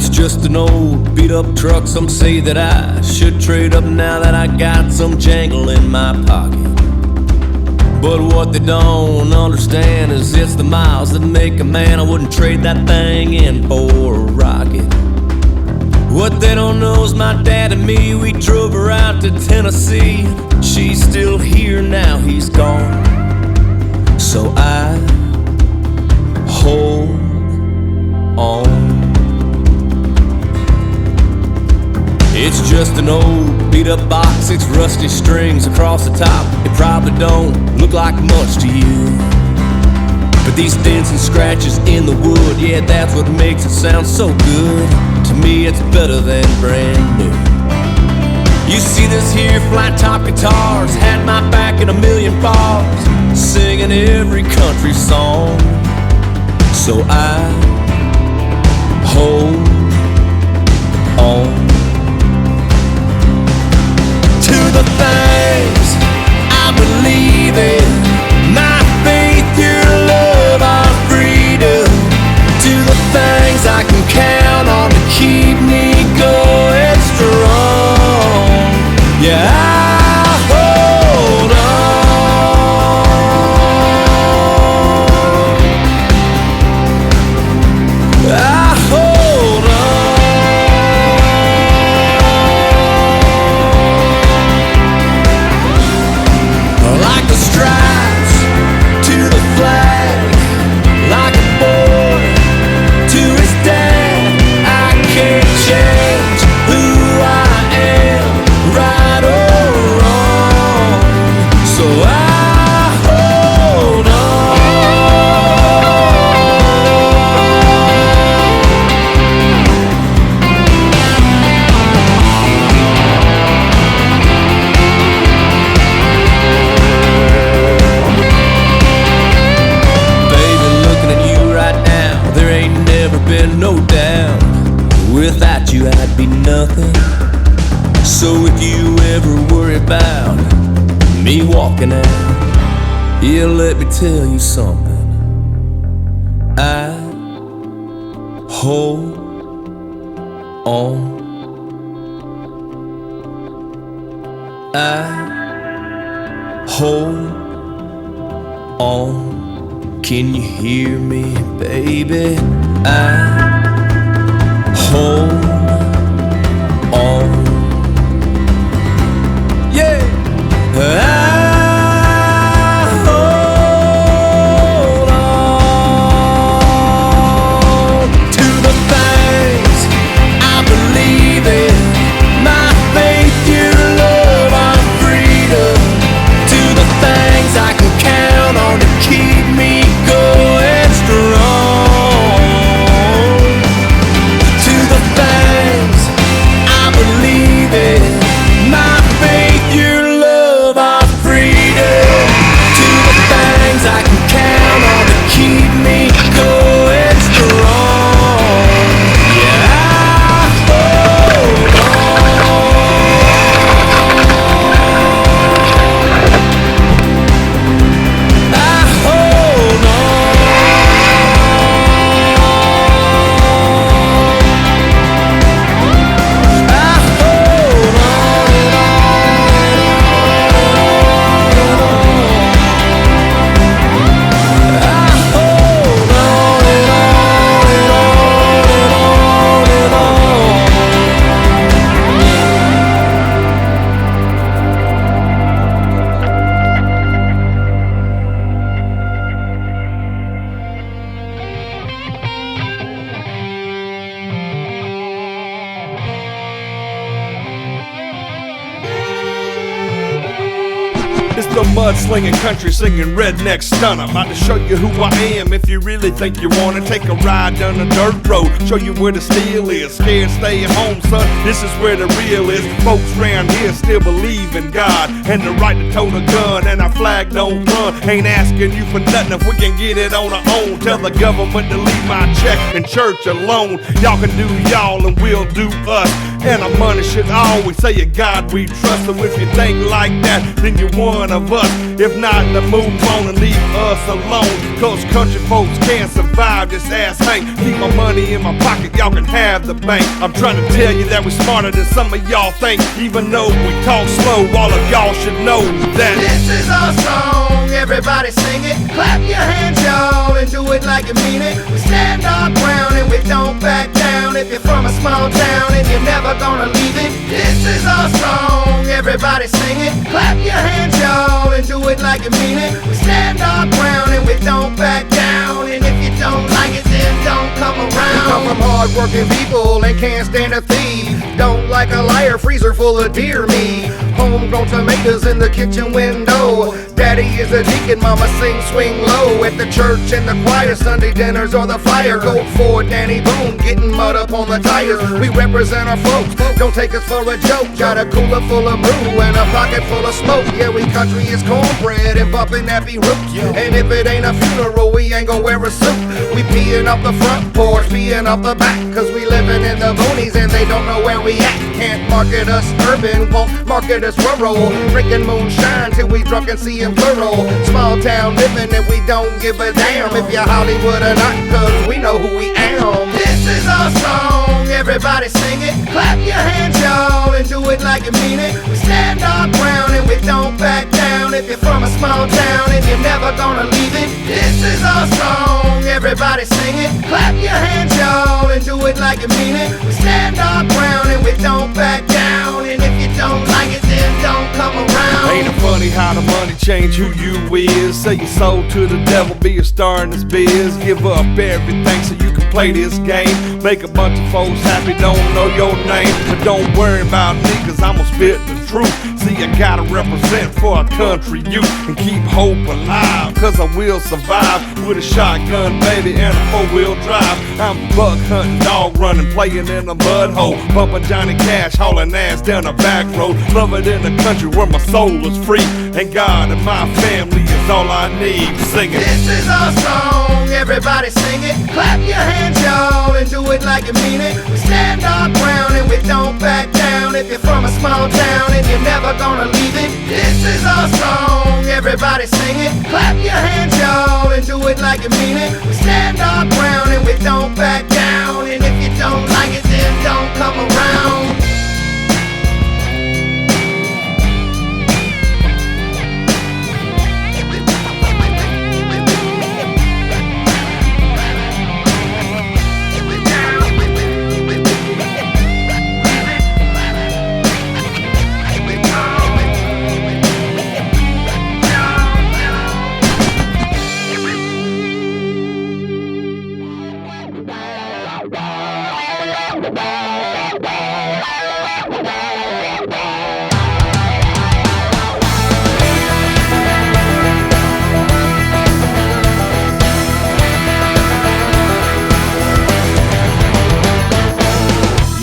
It's just an old beat up truck. Some say that I should trade up now that I got some jangle in my pocket. But what they don't understand is it's the miles that make a man. I wouldn't trade that thing in for a rocket. What they don't know is my dad and me, we drove her out to Tennessee. She's still here now, he's gone. So I hold on. It's just an old beat up box, 6 rusty strings across the top. It probably don't look like much to you, but these dents and scratches in the wood, yeah, that's what makes it sound so good. To me it's better than brand new. You see this here flat top guitars had my back in a million bars, singing every country song. So I hold on to the things I believe in, my faith, your love, our freedom. To the things I can count on to keep me going strong. Yeah, I hold on. I hold on. Like the stripes to the flag, like a boy to his dad. I can't change who I am, right or wrong. So I hold been no doubt, without you I'd be nothing. So if you ever worry about me walking out, yeah, let me tell you something. I hold on. I hold on. Can you hear me, baby? I hold on. Yeah, I hold on to the things I believe in, my faith, your love, our freedom. To the things I can count on to keep me going strong. To the things I believe in, my faith, your love, our freedom. To the things I can count on to keep me going strong. Yeah, I hold on. I hold It's the mud-slinging country singing redneck stunner. About to show you who I am if you really think you wanna take a ride down the dirt road. Show you where the steel is. Scared, stay at home, son. This is where the real is. Folks round here still believe in God and the right to tote a gun, and our flag don't run. Ain't asking you for nothing if we can get it on our own. Tell the government to leave my check and church alone. Y'all can do y'all and we'll do us. and our money should always say a God we trust. So if you think like that, then you're one of us. If not, then move on and leave us alone, cause country folks can't survive this ass hank. Keep my money in my pocket, y'all can have the bank. I'm trying to tell you that we're smarter than some of y'all think. Even though we talk slow, all of y'all should know that this is our song, everybody sing it. Clap your hands, y'all, and do it like you mean it. We stand our ground and we don't back down. If you're from a small town and you're never gonna leave it, this is our song, everybody sing it. Clap your hands, y'all, and do it like you mean it. We stand our ground and we don't back down. And if you don't like it, then don't come around. We come from hard-working people and can't stand a thief. Don't like a liar, freezer full of deer meat. Homegrown tomatoes in the kitchen window. Daddy is a deacon, mama sing swing low. At the church and the choir, Sunday dinners or the flyer. Go for Danny Boone, getting mud up on the tires. We represent our folks, don't take us for a joke. Got a cooler full of brew and a pocket full of smoke. Yeah, we country is cornbread and bumping happy roots. And if it ain't a funeral, we ain't gon' wear a suit. We peeing off the front porch, peeing off the back, cause we living in the boonies and they don't know where we at. Can't market us urban, won't market us rural. Drinking moonshine till we drunk and seeing plural. Small town living and we don't give a damn if you're Hollywood or not, cause we know who we am. This is our song, everybody sing it. Clap your hands, y'all, and do it like you mean it. We stand our ground and we don't back down. If you're from a small town and you're never gonna leave it, this is our song, everybody sing it. Clap your hands, y'all, and do it like you mean it. We stand our ground and we don't back down. And if you don't like it, then don't come around. Ain't it funny how the money change who you is? Sell your soul to the devil, be a star in this biz. Give up everything so you can play this game. Make a bunch of folks happy, don't know your name. But don't worry about me, cause I'ma spit the truth. See, I gotta represent for our country youth and keep hope alive, cause I will survive with a shotgun, baby, and a four-wheel drive. I'm buck hunting, dog running, playing in a mud hole, bumping Johnny Cash, hauling ass down the back road. Love it in the country where my soul is free, and God and my family is all I need. Sing it. This is our song, everybody sing it. Clap your hands, y'all, and do it like you mean it. We stand our ground and we don't back down. If you're from a small town and you're never gonna leave it, this is our song, everybody sing it. Clap your hands, y'all, and do it like you mean it. We stand our ground and we don't back down. And if you don't like it, then don't come around.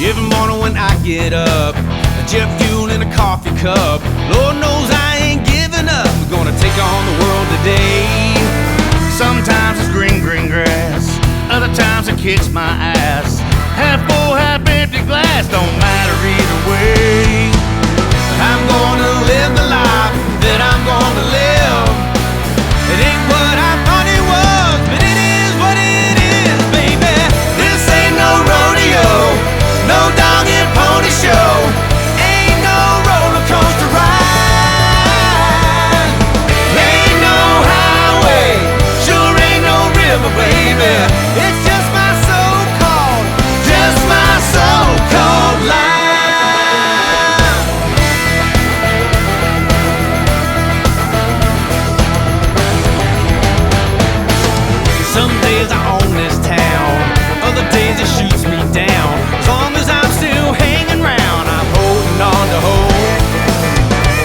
Every morning when I get up, a jet fuel in a coffee cup. Lord knows I ain't giving up. We're gonna take on the world today. Sometimes it's green, green grass. Other times it kicks my ass. Half full, half empty glass, don't matter either way. I'm gonna live the life that I'm gonna live. It ain't what I thought it was, but it is what it is, baby. This ain't no rodeo, no dog and pony show. Ain't no roller coaster ride. Ain't no highway, sure ain't no river, baby. It's just my so-called life. Some days I own this town, other days it shoots me down. As long as I'm still hanging round, I'm holding on to hope.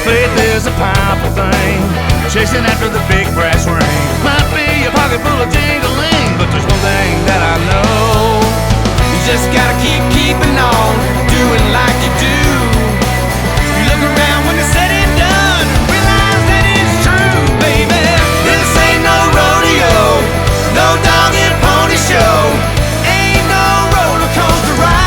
Faith is a powerful thing, chasing after the big brass ring. Might be a pocket full of jingling, but there's one thing that I know. You just gotta keeping on, doing like you do. You look around when it's said and done, realize that it's true, baby. This ain't no rodeo, no dog and pony show. Ain't no roller coaster ride.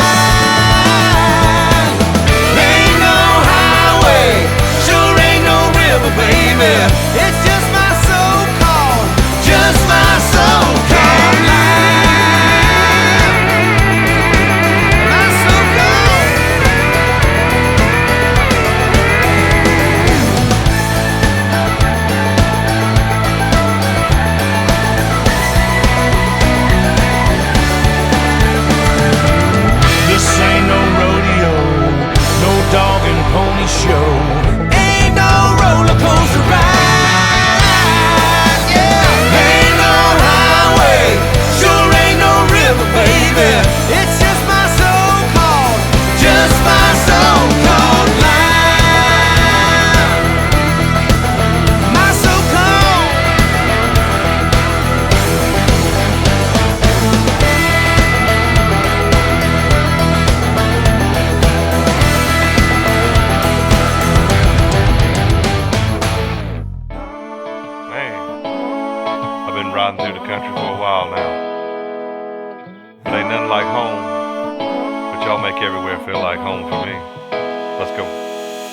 country for a while now. It ain't nothing like home, but y'all make everywhere feel like home for me. Let's go.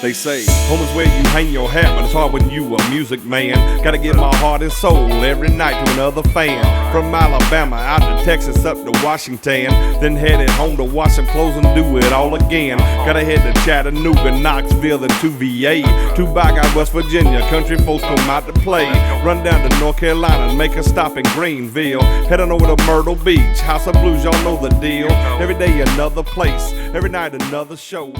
They say home is where you hang your hat, but it's hard when you a music man. Gotta give my heart and soul every night to another fan. From Alabama out to Texas up to Washington, then headed home to wash some clothes and do it all again. Gotta head to Chattanooga, Knoxville, then to VA. To back out West Virginia, country folks come out to play. Run down to North Carolina and make a stop in Greenville. Head on over to Myrtle Beach, House of Blues, y'all know the deal. Every day another place, every night another show.